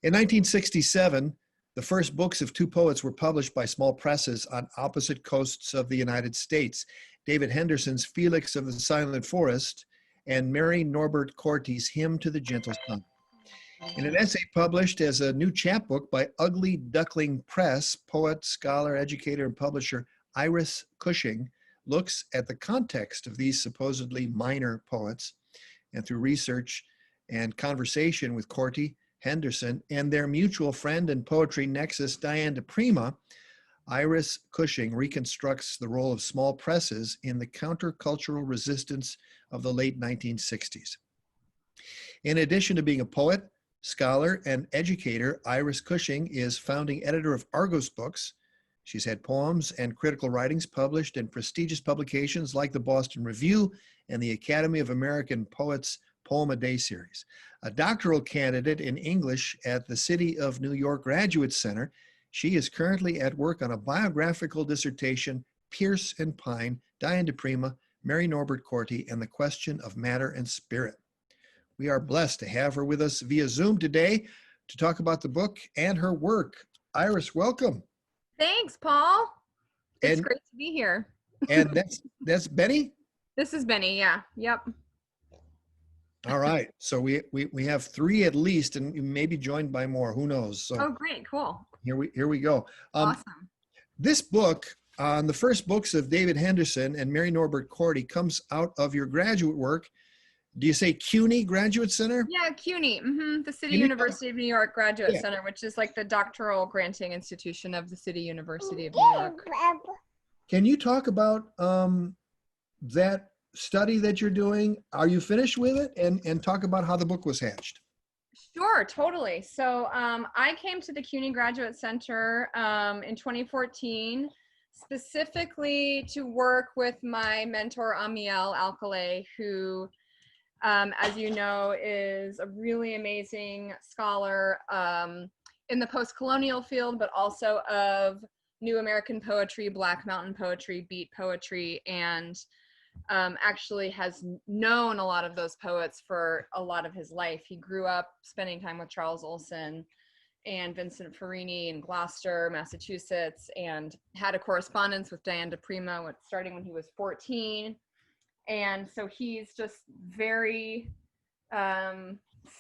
In 1967, the first books of two poets were published by small presses on opposite coasts of the United States. David Henderson's Felix of the Silent Forest and Mary Norbert Korte's Hymn to the Gentle Sun. In an essay published as a new chapbook by Ugly Duckling Presse, poet, scholar, educator, and publisher Iris Cushing looks at the context of these supposedly minor poets, and through research and conversation with Korte, Henderson, and their mutual friend and poetry nexus, Diane di Prima, Iris Cushing reconstructs the role of small presses in the countercultural resistance of the late 1960s. In addition to being a poet, scholar, and educator, Iris Cushing is founding editor of Argos books. She's had poems and critical writings published in prestigious publications like the Boston Review and the Academy of American Poets Poem a Day series. A doctoral candidate in English at the City of New York Graduate Center, she is currently at work on a biographical dissertation, Pierce and Pine, Diane di Prima, Mary Norbert Korte, and the Question of Matter and Spirit. We are blessed to have her with us via Zoom today to talk about the book and her work. Iris, welcome. Thanks, Paul. It's great to be here. And that's Benny? This is Benny, yeah. Yep. All right. So we have three at least, and maybe joined by more. Who knows? So oh, great. Cool. Here we go. Awesome. This book on the first books of David Henderson and Mary Norbert Korte comes out of your graduate work. Do you say CUNY Graduate Center? Yeah, CUNY, the City University of New York Graduate Center, which is like the doctoral granting institution of the City University of New York. Can you talk about that study that you're doing? Are you finished with it? And talk about how the book was hatched. Sure, totally. So I came to the CUNY Graduate Center in 2014, specifically to work with my mentor, Amiel Alcalay, who as you know, is a really amazing scholar in the post-colonial field, but also of New American poetry, Black Mountain poetry, beat poetry, and actually has known a lot of those poets for a lot of his life. He grew up spending time with Charles Olson and Vincent Farini in Gloucester, Massachusetts, and had a correspondence with Diane di Prima starting when he was 14. And so he's just very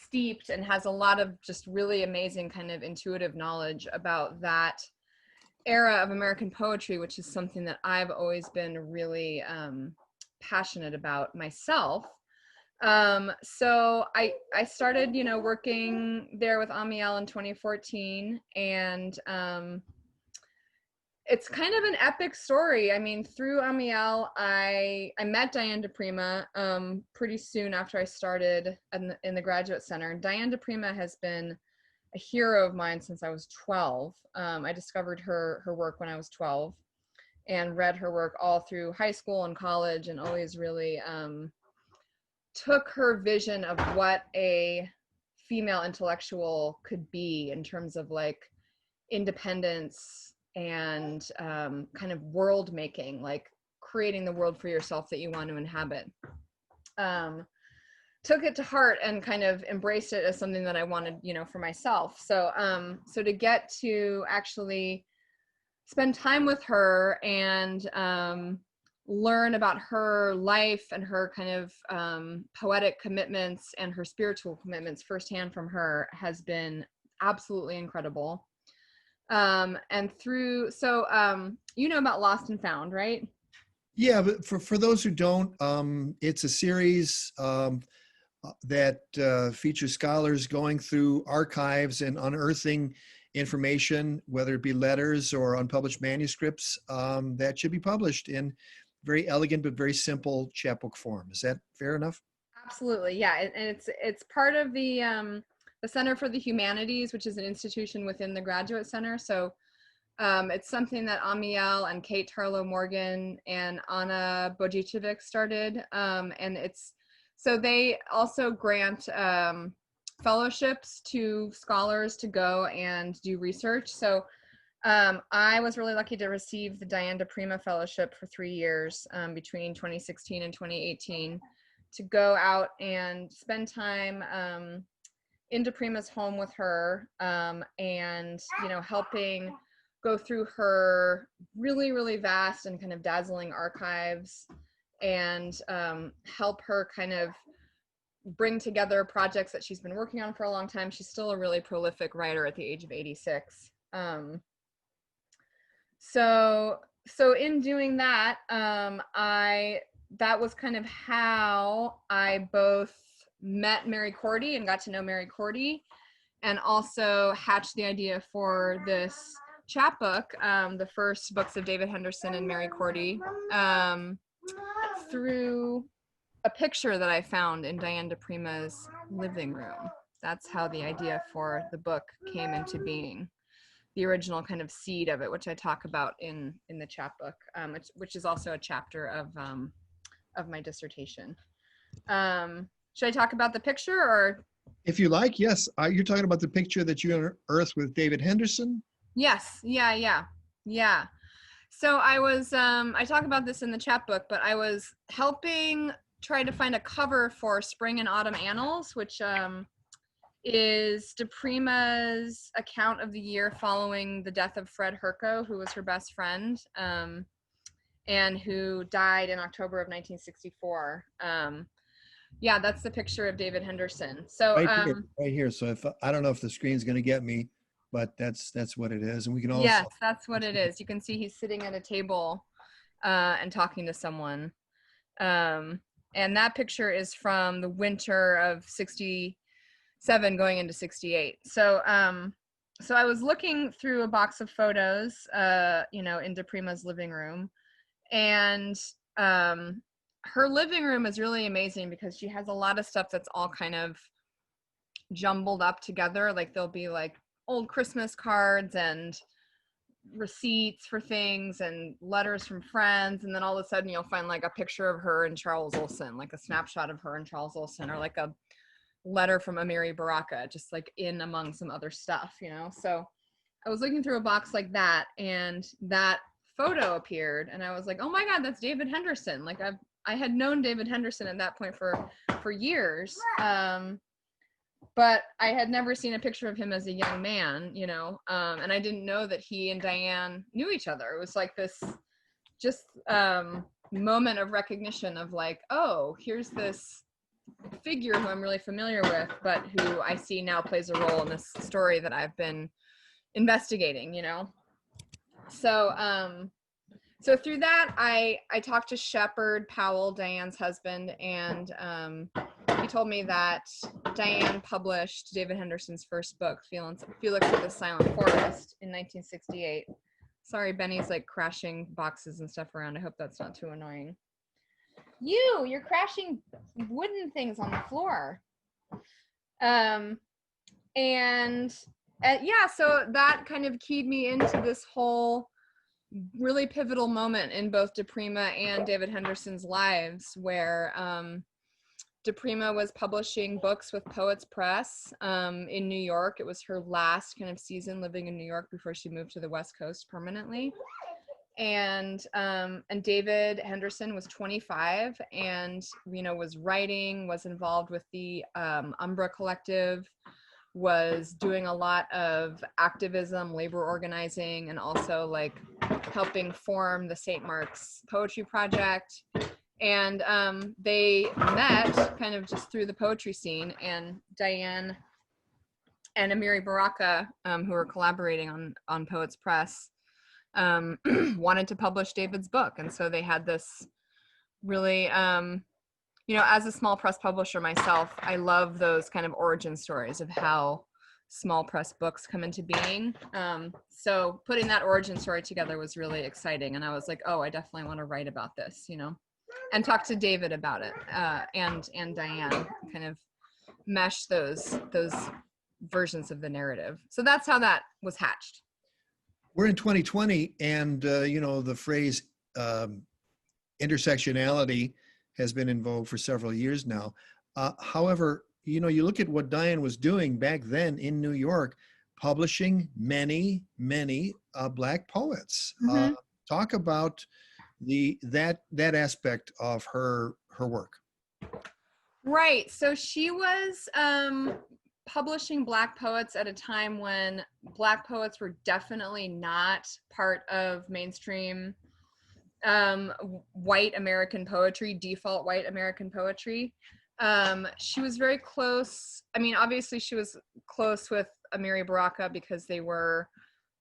steeped and has a lot of just really amazing kind of intuitive knowledge about that era of American poetry, which is something that I've always been really passionate about myself. So I started, working there with Amiel in 2014, and it's kind of an epic story. I mean, through Amiel, I met Diane di Prima pretty soon after I started in the Graduate Center. Diane di Prima has been a hero of mine since I was 12. I discovered her work when I was 12 and read her work all through high school and college, and always really took her vision of what a female intellectual could be in terms of like independence and kind of world making, like creating the world for yourself that you want to inhabit. Took it to heart and kind of embraced it as something that I wanted, for myself. So so to get to actually spend time with her and learn about her life and her kind of poetic commitments and her spiritual commitments firsthand from her has been absolutely incredible. And through, so you know about Lost and Found, right? Yeah, but for those who don't, it's a series that features scholars going through archives and unearthing information, whether it be letters or unpublished manuscripts, that should be published in very elegant but very simple chapbook form. Is that fair enough? Absolutely, yeah. And it's part of the Center for the Humanities, which is an institution within the Graduate Center. So it's something that Amiel and Kate Tarlow Morgan and Anna Bojicevic started. And so they also grant fellowships to scholars to go and do research. So I was really lucky to receive the Diane di Prima Fellowship for 3 years between 2016 and 2018 to go out and spend time in di Prima's home with her, and, helping go through her really, really vast and kind of dazzling archives, and help her kind of bring together projects that she's been working on for a long time. She's still a really prolific writer at the age of 86. So in doing that, that was kind of how I both met Mary Korte and got to know Mary Korte, and also hatched the idea for this chapbook, the first books of David Henderson and Mary Korte, through a picture that I found in Diane di Prima's living room. That's how the idea for the book came into being. The original kind of seed of it, which I talk about in the chapbook, which is also a chapter of my dissertation. Should I talk about the picture, or? If you like, yes. You're talking about the picture that you unearthed with David Henderson? Yes. Yeah. So I talk about this in the chapbook, but I was helping try to find a cover for Spring and Autumn Annals, which is di Prima's account of the year following the death of Fred Herco, who was her best friend, and who died in October of 1964. Yeah, that's the picture of David Henderson. So right here. So I don't know if the screen's going to get me, but that's what it is. And we can also. Yes, that's what it is. You can see he's sitting at a table and talking to someone. And that picture is from the winter of 67 going into 68. So I was looking through a box of photos, in di Prima's living room, and her living room is really amazing because she has a lot of stuff that's all kind of jumbled up together. Like there'll be like old Christmas cards and receipts for things and letters from friends, and then all of a sudden you'll find like a picture of her and Charles Olson, like a snapshot of her and Charles Olson, or like a letter from Amiri Baraka, just like in among some other stuff, So I was looking through a box like that, and that photo appeared, and I was like, oh my God, that's David Henderson. Like I had known David Henderson at that point for years, but I had never seen a picture of him as a young man, and I didn't know that he and Diane knew each other. It was like this just moment of recognition of like, oh, here's this figure who I'm really familiar with, but who I see now plays a role in this story that I've been investigating, So through that, I talked to Shepard Powell, Diane's husband, and he told me that Diane published David Henderson's first book, Felix of the Silent Forest, in 1968. Sorry, Benny's like crashing boxes and stuff around. I hope that's not too annoying. You're crashing wooden things on the floor. So that kind of keyed me into this whole really pivotal moment in both di Prima and David Henderson's lives, where di Prima was publishing books with Poets Press in New York. It was her last kind of season living in New York before she moved to the West Coast permanently. And David Henderson was 25 and, was writing, was involved with the Umbra Collective, was doing a lot of activism, labor organizing, and also like helping form the St. Mark's Poetry Project. And they met kind of just through the poetry scene, and Diane and Amiri Baraka, who were collaborating on Poets Press, wanted to publish David's book. And so they had this really, as a small press publisher myself, I love those kind of origin stories of how small press books come into being. So putting that origin story together was really exciting. And I was like, oh, I definitely want to write about this, and talk to David about it, and Diane, kind of mesh those versions of the narrative. So that's how that was hatched. We're in 2020, and the phrase intersectionality has been in vogue for several years now. However, you look at what Diane was doing back then in New York, publishing many Black poets. Mm-hmm. Talk about that aspect of her work. Right. So she was publishing Black poets at a time when Black poets were definitely not part of mainstream white American poetry, default white American poetry. She was very close. I mean, obviously she was close with Amiri Baraka because they were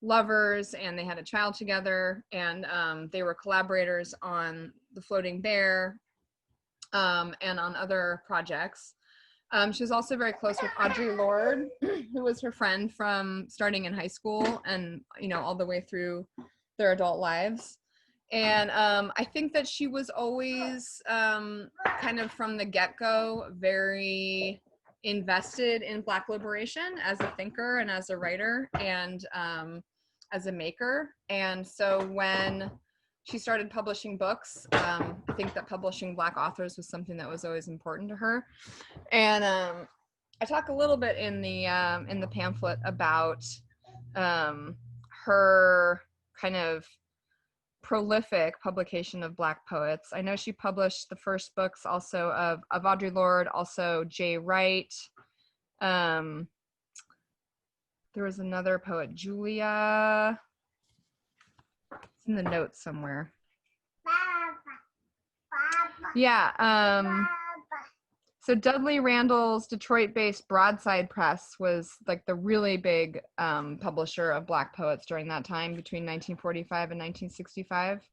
lovers and they had a child together, and they were collaborators on The Floating Bear and on other projects. She was also very close with Audre Lorde, who was her friend from starting in high school and, you know, all the way through their adult lives. And I think that she was always kind of from the get-go very invested in Black liberation as a thinker and as a writer and as a maker. And so when she started publishing books, I think that publishing Black authors was something that was always important to her. And I talk a little bit in the pamphlet about her kind of prolific publication of Black poets. I know she published the first books also of Audre Lorde, also Jay Wright. There was another poet, Julia. It's in the notes somewhere. Yeah. So Dudley Randall's Detroit-based Broadside Press was like the really big publisher of Black poets during that time between 1945 and 1965.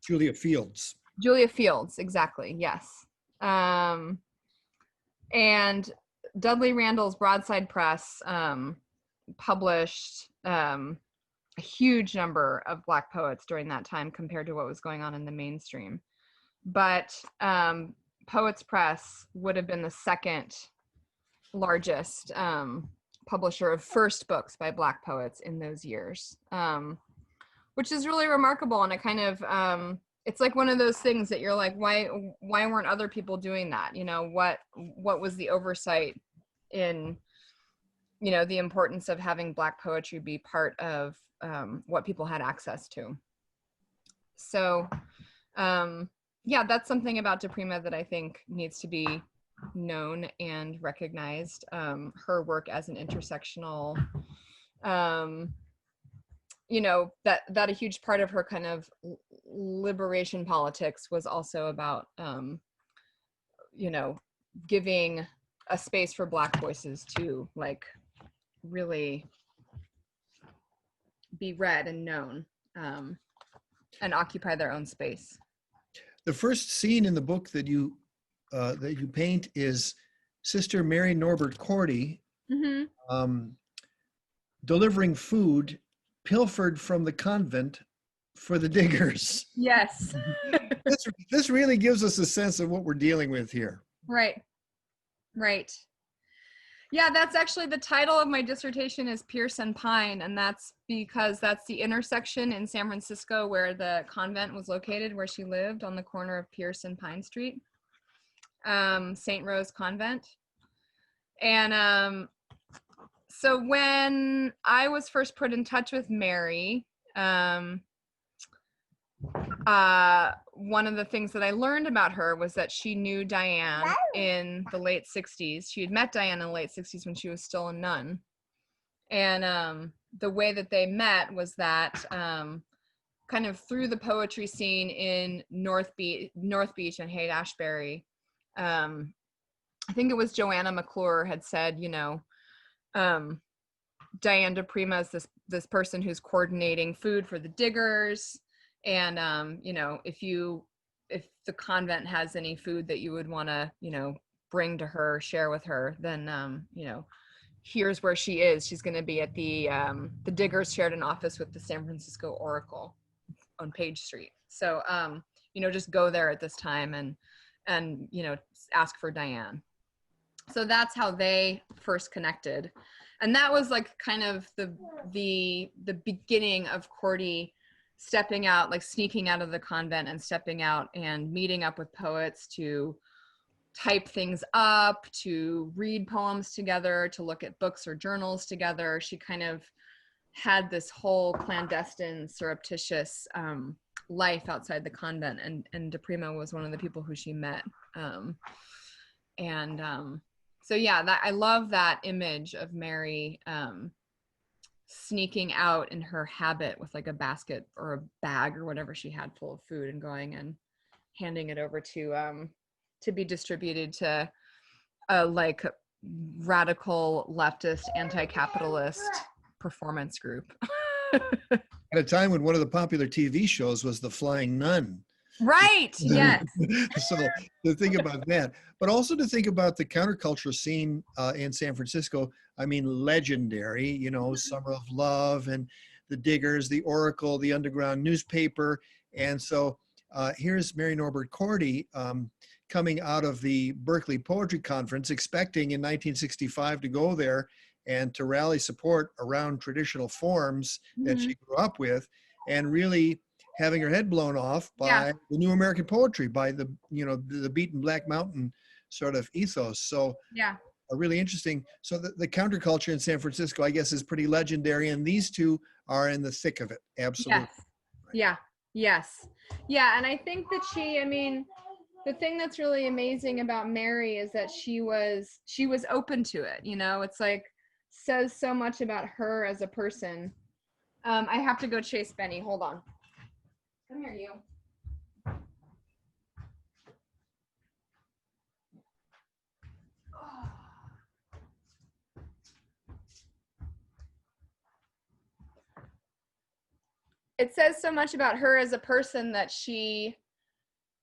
Julia Fields. Julia Fields, exactly, yes. And Dudley Randall's Broadside Press published a huge number of Black poets during that time compared to what was going on in the mainstream. But Poets Press would have been the second largest publisher of first books by Black poets in those years, which is really remarkable. And it kind of, it's like one of those things that you're like, why weren't other people doing that? You know, what was the oversight in, you know, the importance of having Black poetry be part of what people had access to. So, yeah, that's something about di Prima that I think needs to be known and recognized. Her work as an intersectional, you know, that a huge part of her kind of liberation politics was also about, you know, giving a space for Black voices to like really be read and known and occupy their own space. The first scene in the book that you paint is Sister Mary Norbert Korte delivering food pilfered from the convent for the diggers. Yes. This really gives us a sense of what we're dealing with here. Right. Yeah, that's actually the title of my dissertation is Pierce and Pine, and that's because that's the intersection in San Francisco where the convent was located, where she lived on the corner of Pierce and Pine Street, St. Rose Convent. And so when I was first put in touch with Mary, one of the things that I learned about her was that she knew Diane in the late 60s. She had met Diane in the late 60s when she was still a nun. And the way that they met was that kind of through the poetry scene in North Beach and Haight-Ashbury, I think it was Joanna McClure had said, you know, Diane di Prima is this person who's coordinating food for the diggers. And, you know, if the convent has any food that you would want to, you know, bring to her, share with her, then, you know, here's where she is. She's going to be at the diggers shared an office with the San Francisco Oracle on Page Street. So, you know, just go there at this time and, you know, ask for Diane. So that's how they first connected. And that was like kind of the beginning of Korte stepping out, like sneaking out of the convent and stepping out and meeting up with poets to type things up, to read poems together, to look at books or journals together. She kind of had this whole clandestine, surreptitious life outside the convent, and di Prima was one of the people who she met. So yeah, that I love that image of Mary sneaking out in her habit with like a basket or a bag or whatever she had full of food and going and handing it over to be distributed to a like radical leftist anti-capitalist performance group. At a time when one of the popular TV shows was The Flying Nun. Right. Yes. So to think about that, but also to think about the countercultural scene in San Francisco. I mean, legendary, you know, Summer of Love and the Diggers, the Oracle, the Underground Newspaper. And so here's Mary Norbert Korte coming out of the Berkeley Poetry Conference, expecting in 1965 to go there and to rally support around traditional forms that she grew up with, and really having her head blown off by the new American poetry, by the, you know, the beaten Black Mountain sort of ethos. So really interesting. So the counterculture in San Francisco, I guess, is pretty legendary, and these two are in the thick of it. Absolutely. Yes. Yeah. Yes. Yeah. And I think that I mean, the thing that's really amazing about Mary is that she was open to it. You know, it's like, says so much about her as a person. I have to go chase Benny. Hold on. Come here, you. It says so much about her as a person that she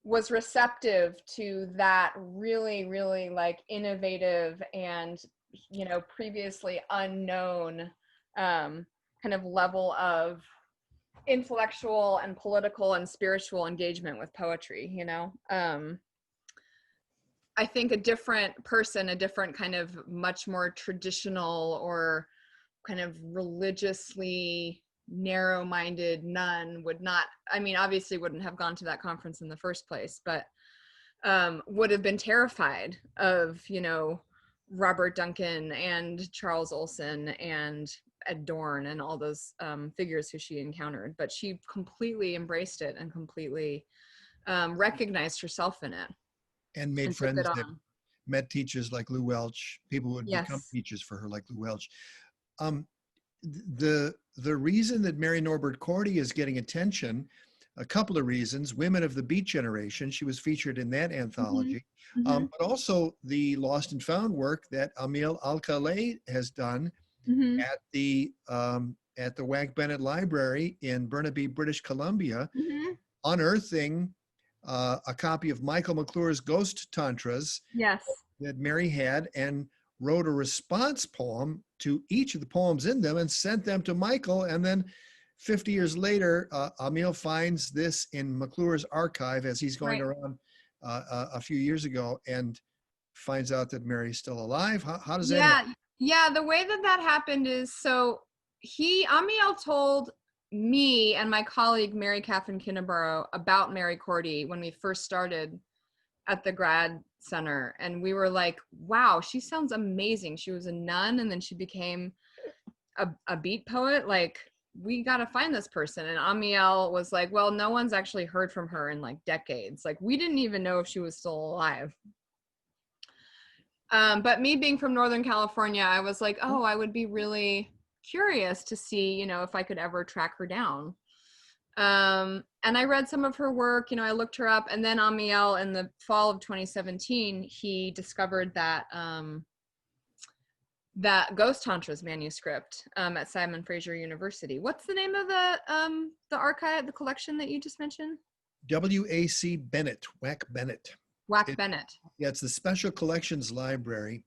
was receptive to that really, really like innovative and, you know, previously unknown kind of level of intellectual and political and spiritual engagement with poetry, you know. I think a different person, a different kind of much more traditional or kind of religiously narrow-minded nun would not, I mean, obviously wouldn't have gone to that conference in the first place, but would have been terrified of, you know, Robert Duncan and Charles Olson and Ed Dorn and all those figures who she encountered. But she completely embraced it and completely recognized herself in it. And made friends that met teachers like Lou Welch. People would become teachers for her like Lou Welch. The reason that Mary Norbert Korte is getting attention, a couple of reasons. Women of the Beat Generation, she was featured in that anthology, but also the lost and found work that Amil Al-Khalei has done at the Wack Bennett Library in Burnaby, British Columbia, unearthing a copy of Michael McClure's Ghost Tantras that Mary had, and wrote a response poem to each of the poems in them and sent them to Michael. And then 50 years later, Emil finds this in McClure's archive as he's going around a few years ago, and finds out that Mary's still alive. How does that happen? Yeah, the way that happened is, so Amiel told me and my colleague Mary Catherine Kinneborough about Mary Korte when we first started at the grad center, and we were like, wow, she sounds amazing. She was a nun and then she became a beat poet. Like, we got to find this person. And Amiel was like, well, no one's actually heard from her in like decades. Like, we didn't even know if she was still alive. But me being from Northern California, I was like, oh, I would be really curious to see, you know, if I could ever track her down. And I read some of her work, you know, I looked her up, and then Amiel in the fall of 2017, he discovered that, that Ghost Tantras manuscript, at Simon Fraser University. What's the name of the archive, the collection that you just mentioned? W.A.C. Bennett, Wack Bennett. Bennett. Yeah, it's the Special Collections Library,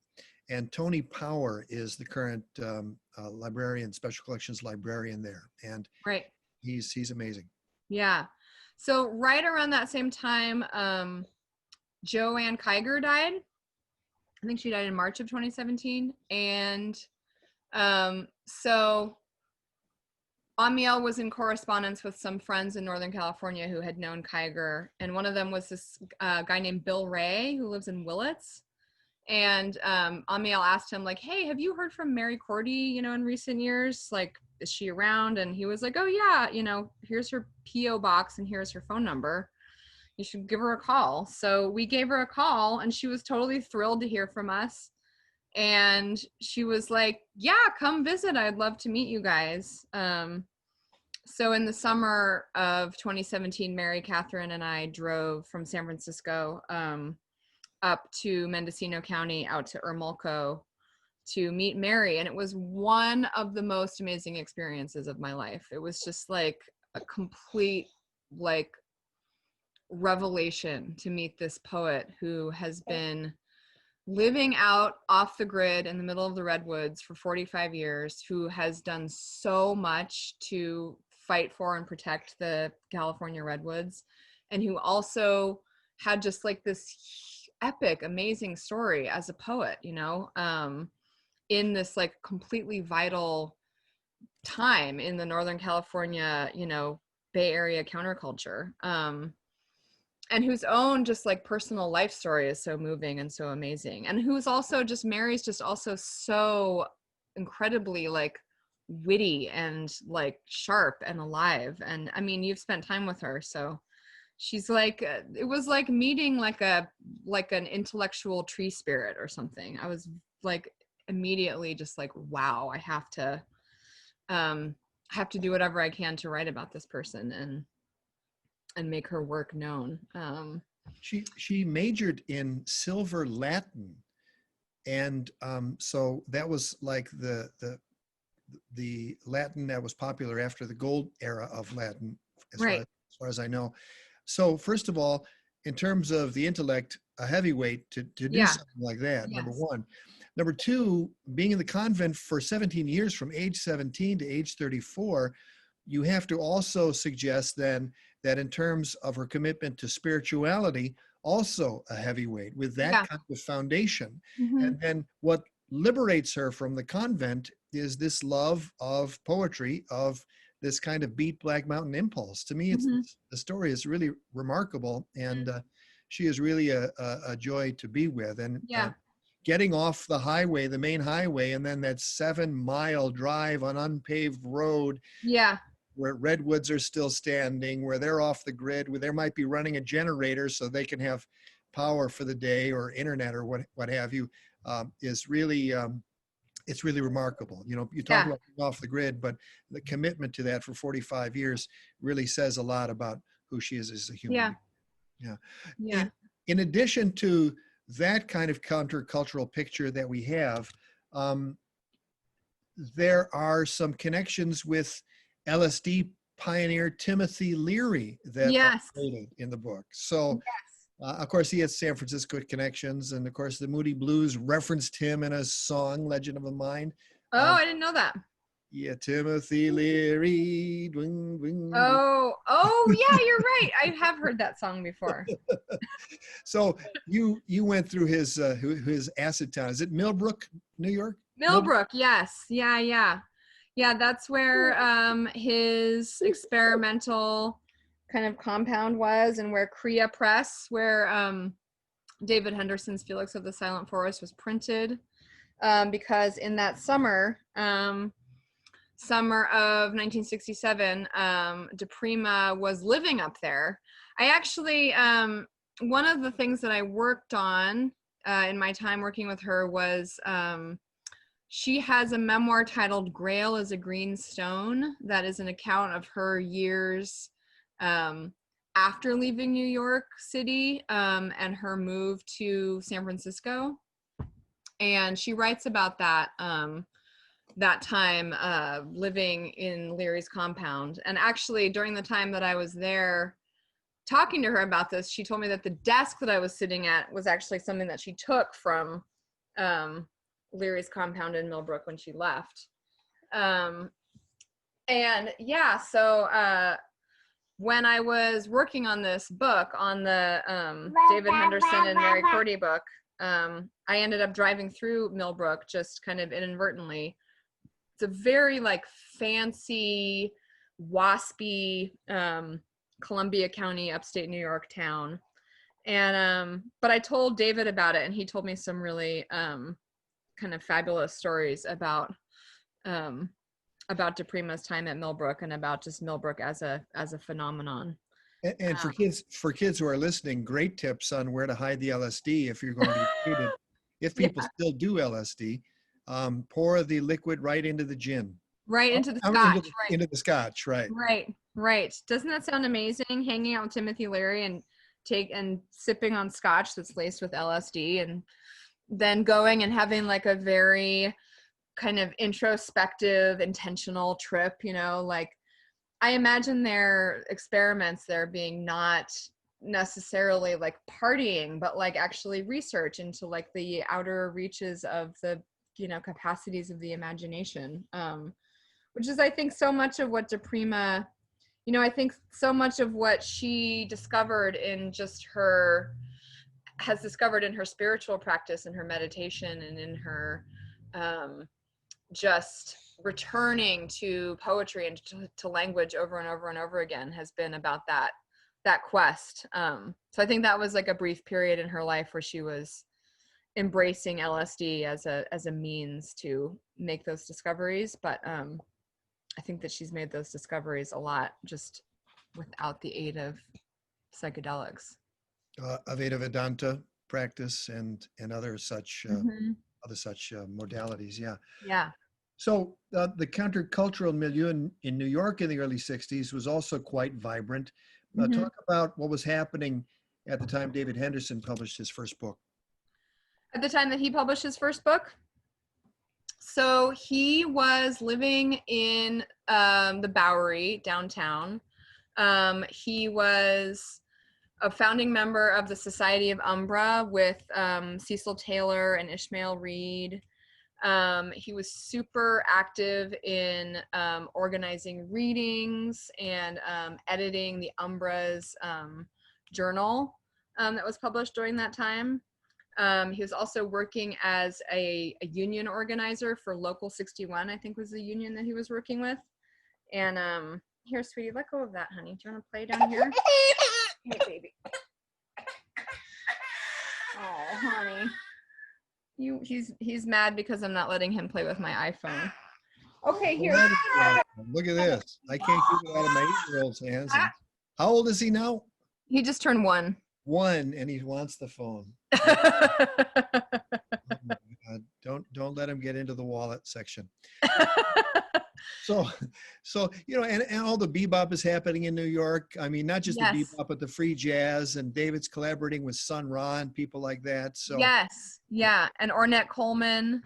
and Tony Power is the current librarian, Special Collections librarian there, and he's amazing. Yeah. So right around that same time, Joanne Kiger died. I think she died in March of 2017, and so Amiel was in correspondence with some friends in Northern California who had known Kiger, and one of them was this guy named Bill Ray who lives in Willits. And Amiel asked him, like, hey, have you heard from Mary Korte, you know, in recent years? Like, is she around? And he was like, oh yeah, you know, here's her P.O. box and here's her phone number. You should give her a call. So we gave her a call, and she was totally thrilled to hear from us. And she was like, yeah, come visit. I'd love to meet you guys. So in the summer of 2017, Mary Catherine and I drove from San Francisco up to Mendocino County, out to Ermolco, to meet Mary. And it was one of the most amazing experiences of my life. It was just like a complete like revelation to meet this poet who has been living out off the grid in the middle of the redwoods for 45 years, who has done so much to fight for and protect the California redwoods, and who also had just like this epic, amazing story as a poet, you know, in this like completely vital time in the Northern California, you know, Bay Area counterculture. And whose own just like personal life story is so moving and so amazing. And who's also just, Mary's just also so incredibly like witty and like sharp and alive. And I mean, you've spent time with her, so she's like, it was like meeting like an intellectual tree spirit or something. I was like immediately just like, wow, I have to do whatever I can to write about this person and make her work known. She majored in Silver Latin, and so that was like the Latin that was popular after the gold era of Latin, as far as I know. So first of all, in terms of the intellect, a heavyweight to do something like that. Yes. Number one. Number two, being in the convent for 17 years, from age 17 to age 34, you have to also suggest then that in terms of her commitment to spirituality, also a heavyweight with that kind of foundation. Mm-hmm. And then what liberates her from the convent is this love of poetry, of this kind of beat Black Mountain impulse. To me, it's the story is really remarkable, and she is really a joy to be with. And getting off the highway, the main highway, and then that 7-mile drive on unpaved road. Yeah. Where redwoods are still standing, where they're off the grid, where they might be running a generator so they can have power for the day, or internet, or what have you, is really, it's really remarkable. You know, you talk about being off the grid, but the commitment to that for 45 years really says a lot about who she is as a human. Yeah. In addition to that kind of countercultural picture that we have, there are some connections with LSD pioneer Timothy Leary that are related in the book. So, of course, he has San Francisco connections, and of course, the Moody Blues referenced him in a song, "Legend of a Mind." Oh, I didn't know that. Yeah, Timothy Leary. Dwing, dwing, oh, yeah, you're right. I have heard that song before. So you went through his acid town. Is it Millbrook, New York? Millbrook, yes. Yeah, that's where his experimental kind of compound was, and where Crea Press, where David Henderson's Felix of the Silent Forest was printed, because in that summer of 1967, di Prima was living up there. I actually, one of the things that I worked on in my time working with her was, she has a memoir titled "Grail is a Green Stone" that is an account of her years after leaving New York City and her move to San Francisco. And she writes about that that time living in Leary's compound. And actually, during the time that I was there talking to her about this, she told me that the desk that I was sitting at was actually something that she took from Leary's compound in Millbrook when she left. And yeah, so when I was working on this book, on the David Henderson and Mary Korte book, I ended up driving through Millbrook just kind of inadvertently. It's a very like fancy, waspy Columbia County, upstate New York town. And but I told David about it, and he told me some really kind of fabulous stories about di Prima's time at Millbrook, and about just Millbrook as a phenomenon. And for kids who are listening, great tips on where to hide the LSD if you're going to be treated. if Yeah. people still do LSD, pour the liquid right into the gin. Right into the Oh, scotch. Right. into the scotch, right. Right. Right. Doesn't that sound amazing? Hanging out with Timothy Leary and sipping on scotch that's laced with LSD, and then going and having like a very kind of introspective, intentional trip, like I imagine their experiments there being not necessarily like partying, but like actually research into like the outer reaches of the, capacities of the imagination, which is, I think, so much of what di Prima, I think so much of what she discovered in just has discovered in her spiritual practice and her meditation and in her just returning to poetry and to language over and over and over again has been about that quest. So I think that was like a brief period in her life where she was embracing LSD as a means to make those discoveries. But I think that she's made those discoveries a lot just without the aid of psychedelics. Aveda Vedanta practice and other such modalities. Yeah. Yeah. So the countercultural milieu in New York in the early 60s was also quite vibrant. Talk about what was happening at the time David Henderson published his first book. At the time that he published his first book? So he was living in the Bowery downtown. He was a founding member of the Society of Umbra with Cecil Taylor and Ishmael Reed. He was super active in organizing readings and editing the Umbra's journal that was published during that time. He was also working as a union organizer for Local 61, I think was the union that he was working with. And here, sweetie, let go of that, honey. Do you want to play down here? Hey, baby. Oh, honey. He's mad because I'm not letting him play with my iPhone. Okay, here. Look at this. I can't keep it out of my 8-year-old's hands. How old is he now? He just turned 1. 1, and he wants the phone. Don't let him get into the wallet section. So and all the bebop is happening in New York. I mean, not just the bebop, but the free jazz, and David's collaborating with Sun Ra and people like that. So yes, yeah, and Ornette Coleman.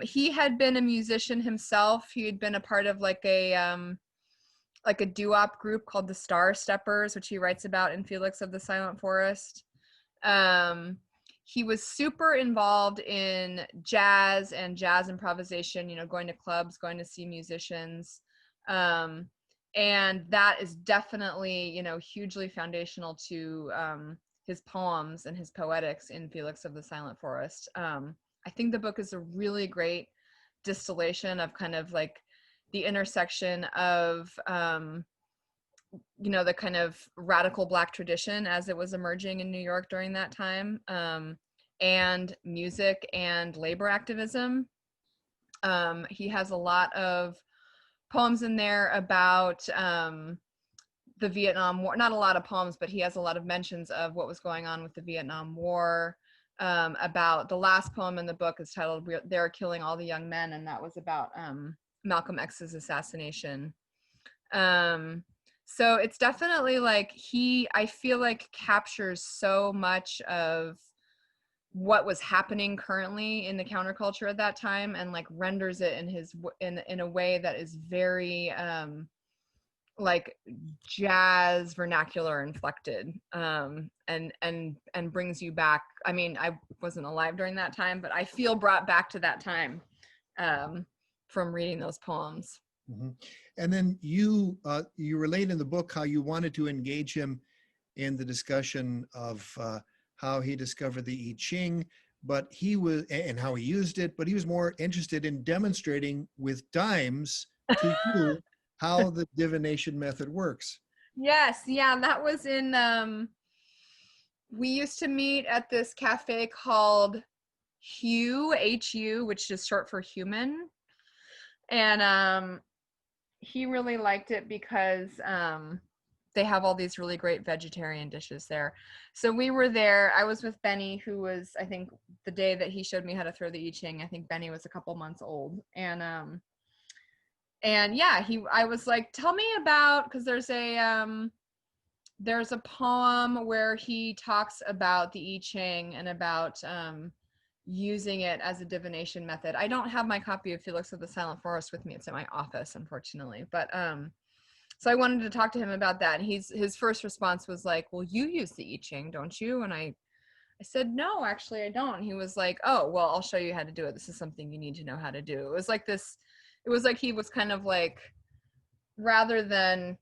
He had been a musician himself. He had been a part of like a doo-wop group called the Star Steppers, which he writes about in Felix of the Silent Forest. He was super involved in jazz and jazz improvisation, going to clubs, going to see musicians. And that is definitely, hugely foundational to his poems and his poetics in Felix of the Silent Forest. I think the book is a really great distillation of kind of like the intersection of, the kind of radical Black tradition as it was emerging in New York during that time, and music and labor activism. He has a lot of poems in there about the Vietnam War. Not a lot of poems, but he has a lot of mentions of what was going on with the Vietnam War. About the last poem in the book is titled "They're Killing All the Young Men," and that was about Malcolm X's assassination. So it's definitely like I feel like captures so much of what was happening currently in the counterculture at that time, and like renders it in a way that is very like jazz vernacular inflected, and brings you back. I mean, I wasn't alive during that time, but I feel brought back to that time from reading those poems. Mm-hmm. And then you relate in the book how you wanted to engage him in the discussion of how he discovered the I Ching, but and how he used it, but he was more interested in demonstrating with dimes to you how the divination method works. Yes, yeah, that was in, we used to meet at this cafe called Hue, H-U, which is short for human. And he really liked it because they have all these really great vegetarian dishes there. So we were there. I was with Benny, who was, I think, the day that he showed me how to throw the I Ching, I think Benny was a couple months old. And yeah, I was like, tell me about, because there's a poem where he talks about the I Ching and about using it as a divination method. I don't have my copy of Felix of the Silent Forest with me. It's at my office, unfortunately. But so I wanted to talk to him about that. And his first response was like, well, you use the I Ching, don't you? And I said, no, actually I don't. And he was like, oh, well, I'll show you how to do it. This is something you need to know how to do. It was like he was kind of like, rather than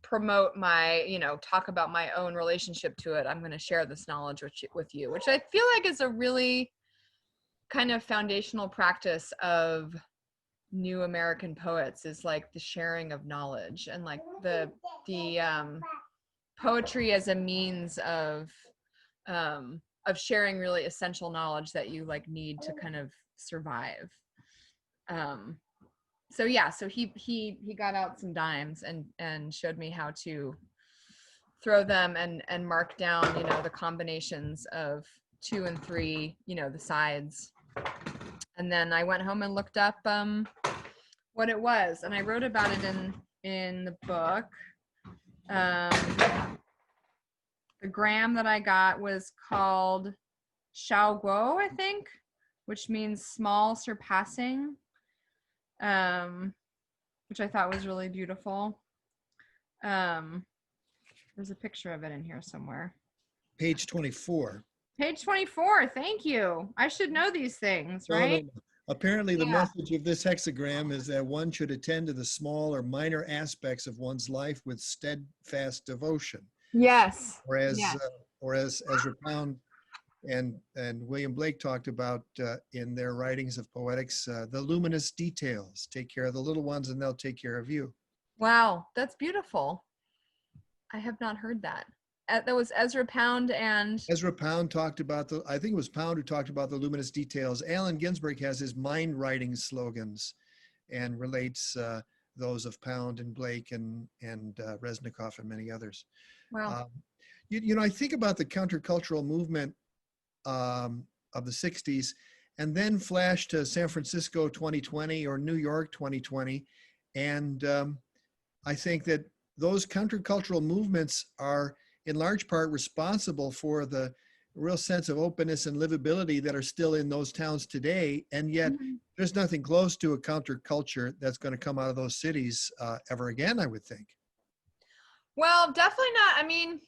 promote my, talk about my own relationship to it, I'm going to share this knowledge with you, which I feel like is a really kind of foundational practice of new American poets, is like the sharing of knowledge, and like the poetry as a means of sharing really essential knowledge that you like need to kind of survive. So yeah, so he got out some dimes and showed me how to throw them and mark down, the combinations of 2 and 3, the sides. And then I went home and looked up what it was, and I wrote about it in the book. The gram that I got was called Xiao Guo, I think, which means small surpassing, which I thought was really beautiful. There's a picture of it in here somewhere. Page 24. Page 24, thank you. I should know these things, right? No. Apparently the message of this hexagram is that one should attend to the small or minor aspects of one's life with steadfast devotion. Yes. Whereas Ezra Pound and William Blake talked about in their writings of poetics, the luminous details. Take care of the little ones and they'll take care of you. Wow, that's beautiful. I have not heard that. That was Ezra Pound and... Ezra Pound talked about I think it was Pound who talked about the luminous details. Allen Ginsberg has his mind writing slogans and relates those of Pound and Blake and Resnikoff and many others. Wow. I think about the countercultural movement of the 60s, and then flash to San Francisco 2020 or New York 2020. And I think that those countercultural movements are in large part responsible for the real sense of openness and livability that are still in those towns today. And yet there's nothing close to a counterculture that's going to come out of those cities ever again, I would think. Well, definitely not. I mean,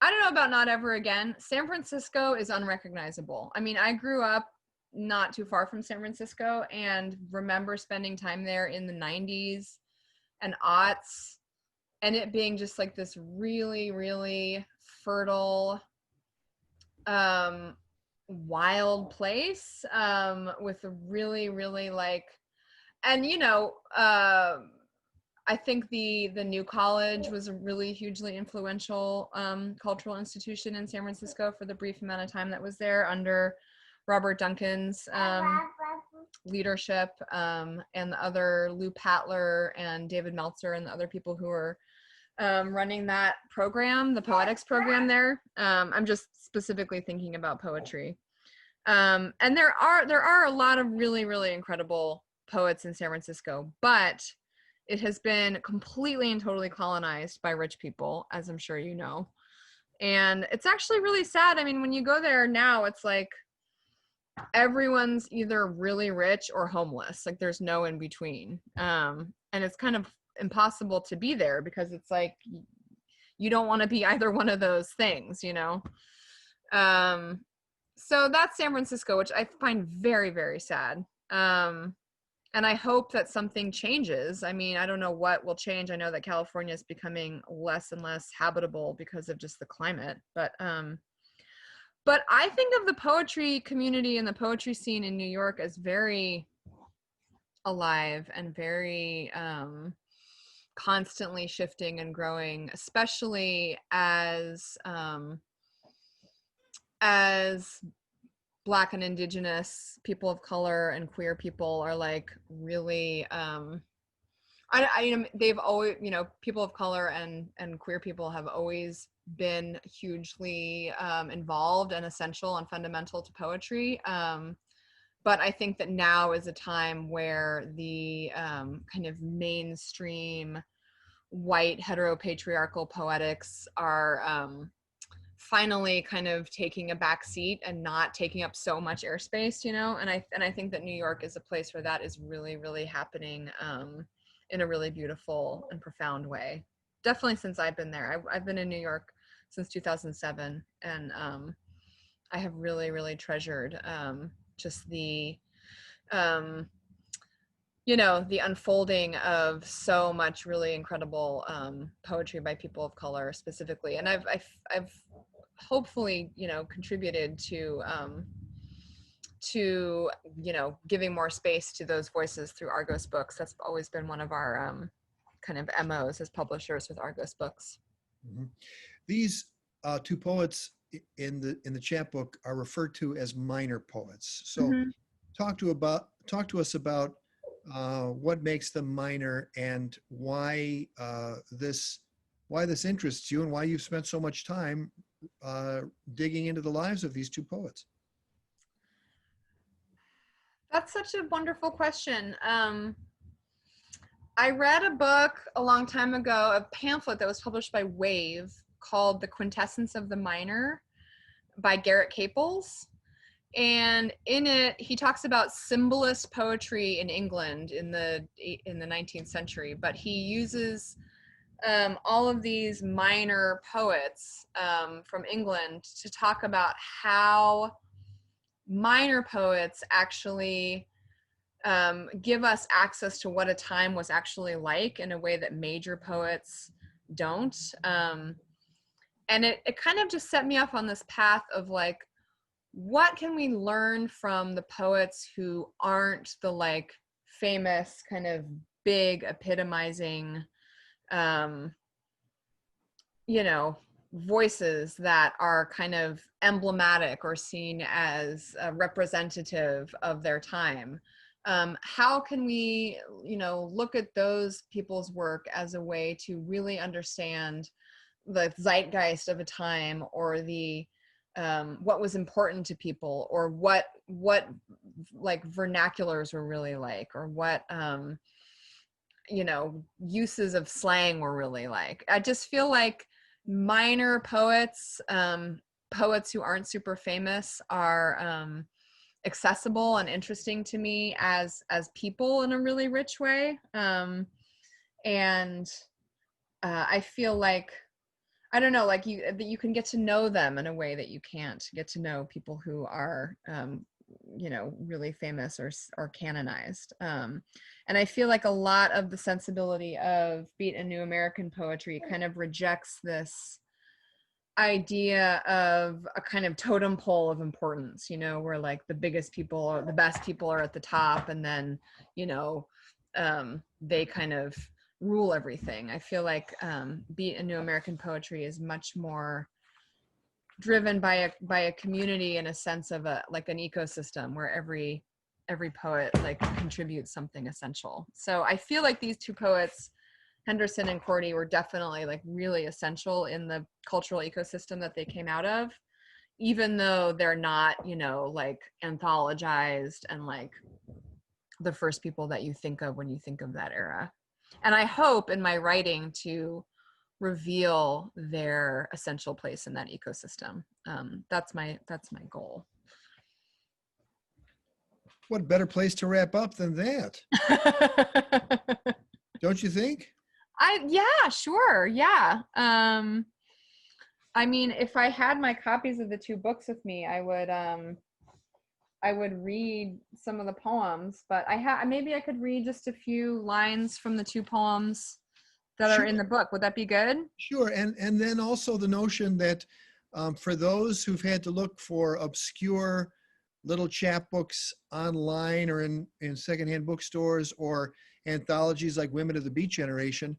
I don't know about not ever again. San Francisco is unrecognizable. I mean, I grew up not too far from San Francisco and remember spending time there in the 90s and aughts, and it being just like this really, really fertile, wild place with a really, really like, and I think the New College was a really hugely influential cultural institution in San Francisco for the brief amount of time that was there under Robert Duncan's leadership, and the other Lou Patler and David Meltzer and the other people who were running that program, the poetics program there. I'm just specifically thinking about poetry. And there are a lot of really, really incredible poets in San Francisco, but it has been completely and totally colonized by rich people, as I'm sure you know. And it's actually really sad. I mean, when you go there now, it's like everyone's either really rich or homeless. Like there's no in between. And it's kind of impossible to be there because it's like you don't want to be either one of those things, so that's San Francisco, which I find very, very sad. And I hope that something changes. I mean, I don't know what will change. I know that California is becoming less and less habitable because of just the climate, but I think of the poetry community and the poetry scene in New York as very alive and very constantly shifting and growing, especially as Black and Indigenous people of color and queer people are like really You know, they've always, you know, people of color and queer people have always been hugely involved and essential and fundamental to poetry. But I think that now is a time where the kind of mainstream white heteropatriarchal poetics are finally kind of taking a back seat and not taking up so much airspace, you know. And I think that New York is a place where that is really, really happening in a really beautiful and profound way. Definitely since I've been there. I've been in New York since 2007, and I have really, really treasured just the you know, the unfolding of so much really incredible poetry by people of color specifically. And I've hopefully, you know, contributed to, you know, giving more space to those voices through Argos books. That's always been one of our kind of MOs as publishers with Argos books. Mm-hmm. These two poets in the chapbook are referred to as minor poets. So Mm-hmm. talk to us about what makes them minor and why this interests you and why you've spent so much time digging into the lives of these two poets. That's such a wonderful question. I read a book a long time ago, a pamphlet that was published by Wave called The Quintessence of the Minor by Garrett Caples. And in it, he talks about symbolist poetry in England in the 19th century, but he uses all of these minor poets from England to talk about how minor poets actually give us access to what a time was actually like in a way that major poets don't. And it kind of just set me off on this path of like, what can we learn from the poets who aren't the like famous kind of big epitomizing, you know, voices that are kind of emblematic or seen as representative of their time? How can we, you know, look at those people's work as a way to really understand the zeitgeist of a time, or the what was important to people, or what like vernaculars were really like, or what you know, uses of slang were really like. I just feel like minor poets, poets who aren't super famous, are accessible and interesting to me as people in a really rich way. And I feel like, I don't know, like you can get to know them in a way that you can't get to know people who are, you know, really famous or canonized. And I feel like a lot of the sensibility of Beat and New American poetry kind of rejects this idea of a kind of totem pole of importance, you know, where like the biggest people or the best people are at the top, and then, you know, they kind of rule everything. I feel like Beat and New American poetry is much more driven by a community, in a sense of a like an ecosystem where every poet like contributes something essential. So I feel like these two poets, Henderson and Korte, were definitely like really essential in the cultural ecosystem that they came out of, even though they're not, you know, like anthologized and like the first people that you think of when you think of that era. And I hope in my writing to reveal their essential place in that ecosystem. That's my goal. What better place to wrap up than that? Don't you think? Yeah, sure. Yeah. I mean, if I had my copies of the two books with me, I would read some of the poems, but maybe I could read just a few lines from the two poems that Sure. are in the book. Would that be good? Sure. And then also the notion that for those who've had to look for obscure little chapbooks online or in secondhand bookstores, or anthologies like Women of the Beat Generation,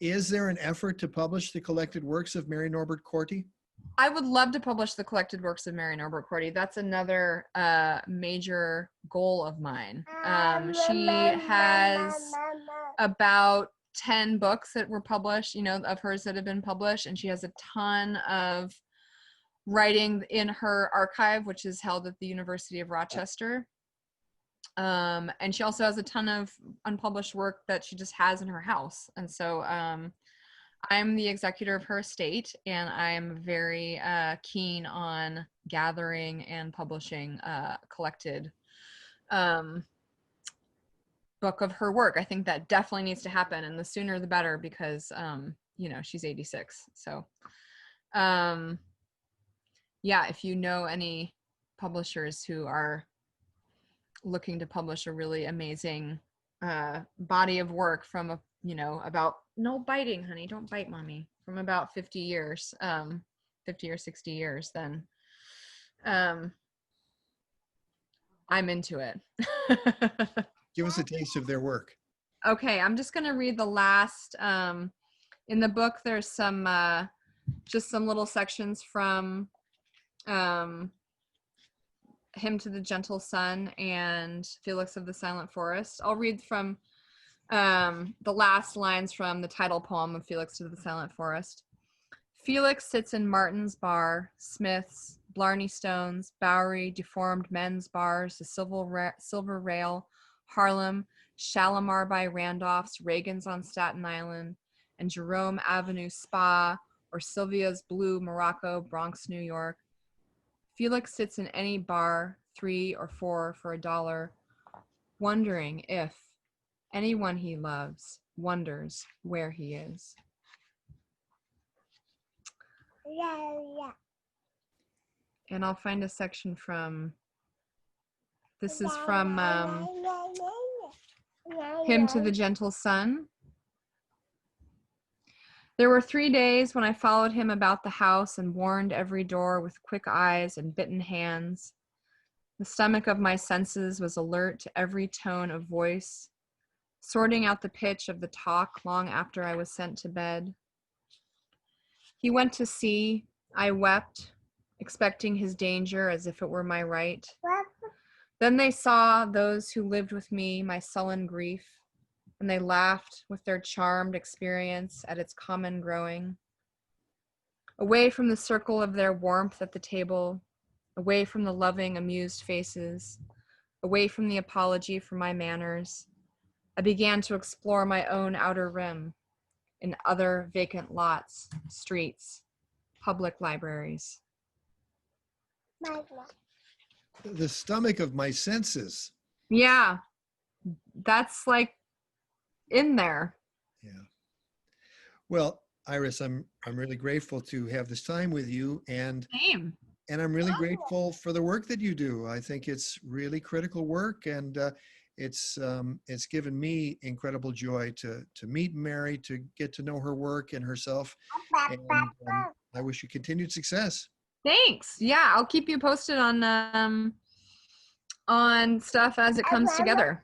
is there an effort to publish the collected works of Mary Norbert Korte? I would love to publish the collected works of Mary Norbert Korte. That's another major goal of mine. She has about 10 books that were published, of hers that have been published. And she has a ton of writing in her archive, which is held at the University of Rochester. And she also has a ton of unpublished work that she just has in her house. And so I'm the executor of her estate, and I'm very keen on gathering and publishing a collected book of her work. I think that definitely needs to happen, and the sooner the better, because she's 86. So if you know any publishers who are looking to publish a really amazing body of work from about, no biting, honey, don't bite mommy, from about 50 years, 50 or 60 years, then I'm into it. Give us a taste of their work. Okay, I'm just going to read the last, in the book, there's some, just some little sections from Hymn to the Gentle Sun and Felix of the Silent Forest. I'll read from the last lines from the title poem of Felix of the Silent Forest. Felix sits in Martin's bar, Smith's, Blarney Stone's, Bowery, deformed men's bars, the Silver Rail, Harlem, Shalimar by Randolph's, Reagan's on Staten Island, and Jerome Avenue Spa, or Sylvia's Blue Morocco, Bronx, New York. Felix sits in any bar, 3 or 4 for $1, wondering if anyone he loves wonders where he is. And I'll find a section from, this is from Hymn to the Gentle Sun. There were 3 days when I followed him about the house and warned every door with quick eyes and bitten hands. The stomach of my senses was alert to every tone of voice, sorting out the pitch of the talk long after I was sent to bed. He went to sea. I wept, expecting his danger as if it were my right. Then they saw, those who lived with me, my sullen grief, and they laughed with their charmed experience at its common growing. Away from the circle of their warmth at the table, away from the loving, amused faces, away from the apology for my manners, I began to explore my own outer rim in other vacant lots, streets, public libraries. The stomach of my senses. Yeah, that's like in there. Yeah. Well, Iris, I'm really grateful to have this time with you, and Same. And I'm really grateful for the work that you do. I think it's really critical work, and it's given me incredible joy to meet Mary, to get to know her work and herself. And I wish you continued success. Thanks. Yeah, I'll keep you posted on stuff as it comes together.